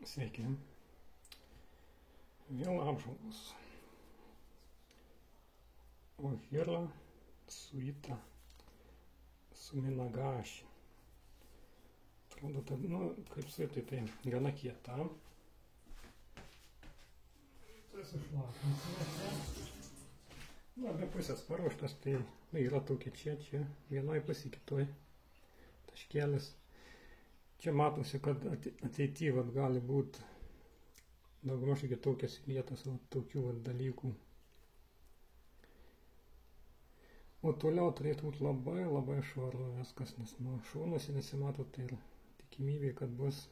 Sveiki. Vėl apžvalgos. Ohira Suita Suminagashi. Atrodo, kaip suitai, tai gana kieta. Tas išlapinsime. Abi pusės paruoštas, tai yra tokie čia, vienoj pusė kitoj taškelis. Čia matosi, kad ateityje gali būti daugmaž kitokios vietos tokių dalykų. O toliau turėtų būti labai švaru viskas, nes nuo šonuose nesimato, tai ir tikimybė, kad bus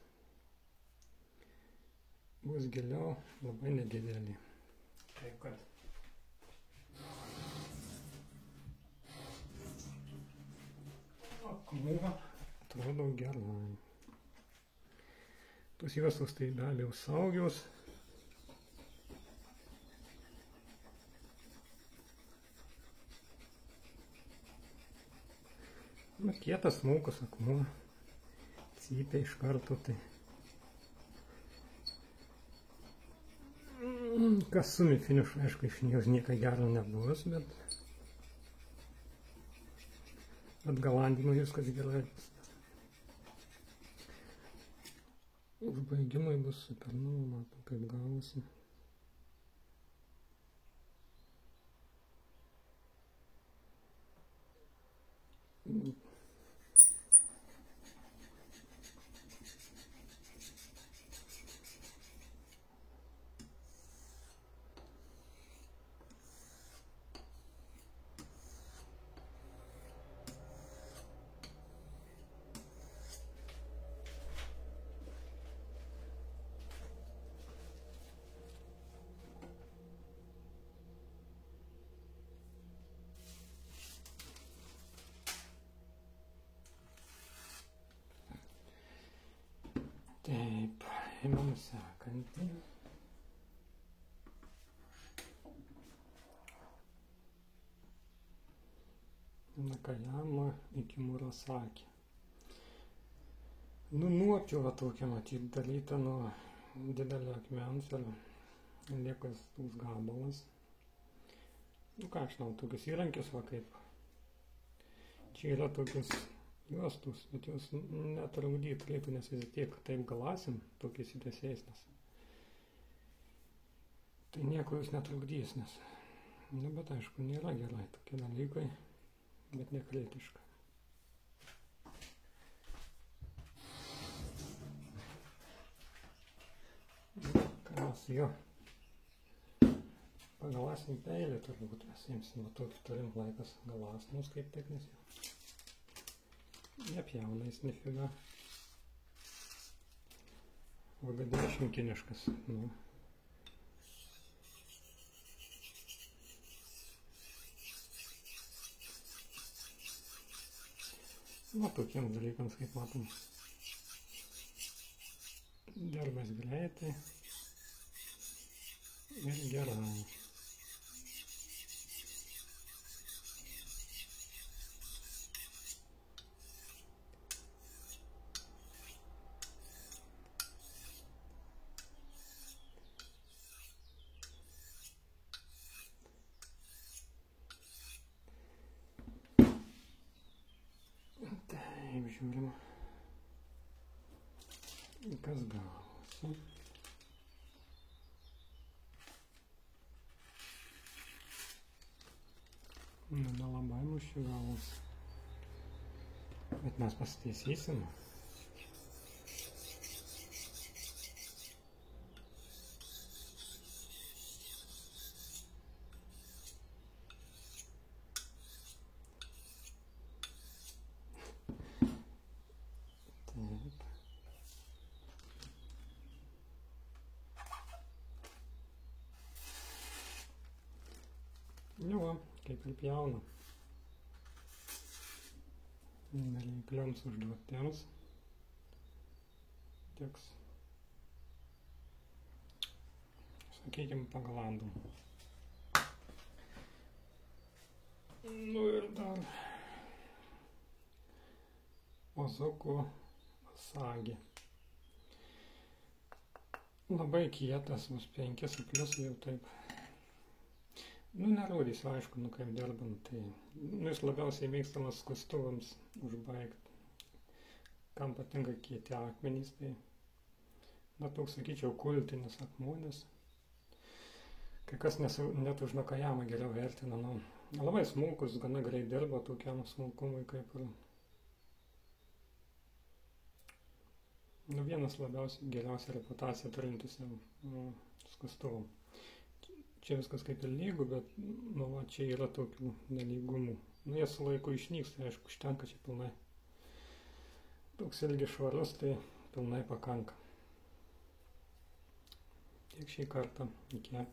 giliau labai nedidelė. Taip kad akmuo atrodo gerai. Tos juostos tai be abejo saugios. Bet kietas smulkus akmuo, cypia iš karto, tai kas sumi finišu, aišku, iš jos nieko gero nebus, bet atgalandino viskas gerai. Užbaigimai bus super, matom, kaip gavosi. Taip, imam sekantį. Nakajama iki Murasaki. Nuopjova tokia matyti dalyta nuo didelio akmens ir liekas toks gabalas. Ką aš žinau, tokius įrankius va kaip. Čia yra tokius juostus, bet jos netrukdyt turėtų, nes vis tiek taip galasim, tokiais įtesėsnis. Tai nieko jūs netrukdys, nes, bet aišku, nėra gerai tokie dalykai, bet nekritiška. Kas jo? Pagalasim peilį turbūt visiems, turim laikas galasnus kaip tik, nes jau nepjaunais nifiga. VGD šimkiniškas. Tokiems dalykams, kaip matom, darbas greitai ir gerai. Taip, žiūrim, kas gavosi. Nelabai mūsų gavosi, bet mes pasitaisysim. Nu va, kaip ir pjauna. Nereiklioms užduotėms tiks, sakykime, pagalandom. Ir dar Ozoku Asagi. labai kietas, bus 5 su pliusu jau taip. Nu, nerodysiu, aišku, nu kaip dirbant, tai, nu, jis labiausiai mėgstamas skustuvams užbaigti. Kam patinka kieti akmenys, tai, na, toks, sakyčiau, kultinis akmuonis. Kai kas net už Nakajamą geriau vertina, nu, labai smulkus, gana greit dirba tokiam smulkumui kaip ir. Nu, vienas labiausiai geriausia reputacija turintis skustuvom. Čia viskas kaip ir lygu, bet, nu, va, čia yra tokių nelygumų. Nu, jie su laiku išnyksta, aišku, užtenka čia pilnai. Toks ilgi švarus, tai pilnai pakanka. Tiek šį kartą. Iki.